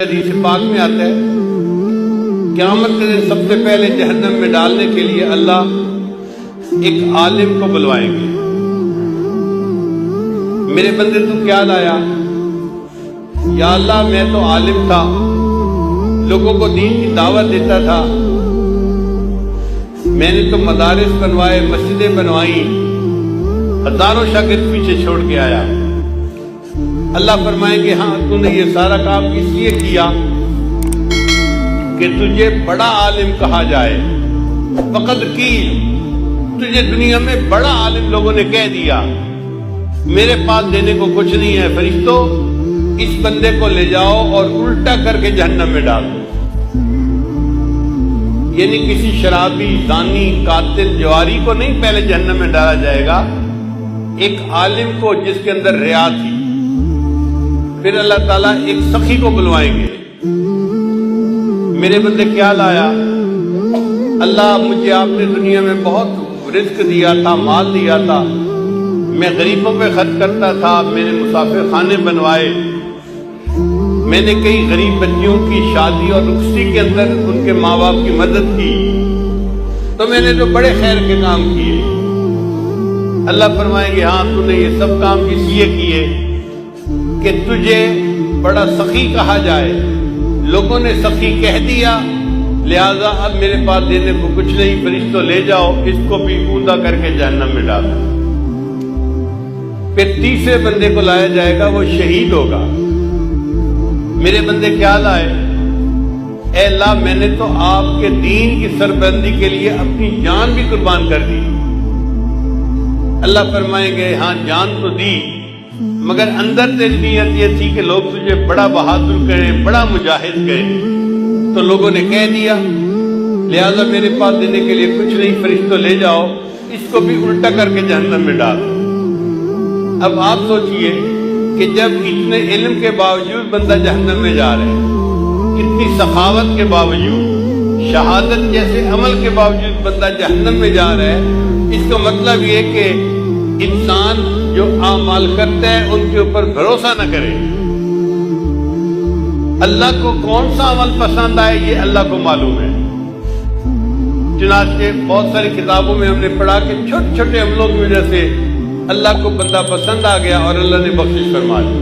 حدیث پاک میں آتا ہے قیامت کے دن سب سے پہلے جہنم میں ڈالنے کے لیے اللہ ایک عالم کو بلوائیں گے. میرے بندے تو کیا لایا؟ یا اللہ میں تو عالم تھا، لوگوں کو دین کی دعوت دیتا تھا، میں نے تو مدارس بنوائے، مسجدیں بنوائیں، ہزاروں شاگرد پیچھے چھوڑ کے آیا. اللہ فرمائیں گے ہاں تو نے یہ سارا کام اس لیے کیا کہ تجھے بڑا عالم کہا جائے. فقط کی تجھے دنیا میں بڑا عالم لوگوں نے کہہ دیا، میرے پاس دینے کو کچھ نہیں ہے. فرشتوں اس بندے کو لے جاؤ اور الٹا کر کے جہنم میں ڈال دو. یعنی کسی شرابی، زانی، قاتل، جواری کو نہیں پہلے جہنم میں ڈالا جائے گا، ایک عالم کو جس کے اندر ریا تھی. پھر اللہ تعالیٰ ایک سخی کو بلوائیں گے. میرے بندے کیا لایا؟ اللہ مجھے آپ نے دنیا میں بہت رزق دیا تھا، مال دیا تھا، میں غریبوں پہ خرچ کرتا تھا، میں نے مسافر خانے بنوائے، میں نے کئی غریب بچیوں کی شادی اور رخصتی کے اندر ان کے ماں باپ کی مدد کی، تو میں نے تو بڑے خیر کے کام کیے. اللہ فرمائیں گے ہاں تو نے یہ سب کام اس لیے کیے کہ تجھے بڑا سخی کہا جائے. لوگوں نے سخی کہہ دیا، لہذا اب میرے پاس دینے کو کچھ نہیں. فرشتوں لے جاؤ اس کو بھی اوندا کر کے جہنم میں ڈال. پھر تیسرے بندے کو لایا جائے گا، وہ شہید ہوگا. میرے بندے کیا لائے؟ اے اللہ میں نے تو آپ کے دین کی سربلندی کے لیے اپنی جان بھی قربان کر دی. اللہ فرمائیں گے ہاں جان تو دی، مگر اندر تیری نیت یہ تھی کہ لوگ تجھے بڑا بہادر کہیں، بڑا مجاہد کہیں، تو لوگوں نے کہہ دیا، لہذا میرے پاس دینے کے لیے کچھ نہیں. فرشتوں لے جاؤ اس کو بھی الٹا کر کے جہنم میں ڈال. اب آپ سوچئے کہ جب اتنے علم کے باوجود بندہ جہنم میں جا رہا ہے، اتنی سخاوت کے باوجود، شہادت جیسے عمل کے باوجود بندہ جہنم میں جا رہا ہے، اس کا مطلب یہ کہ انسان جو اعمال کرتا ہے ان کے اوپر بھروسہ نہ کرے. اللہ کو کون سا عمل پسند آئے یہ اللہ کو معلوم ہے. چنانچہ بہت ساری کتابوں میں ہم نے پڑھا کہ چھوٹے چھوٹے عملوں کی وجہ سے اللہ کو بندہ پسند آ گیا اور اللہ نے بخشش فرما دی.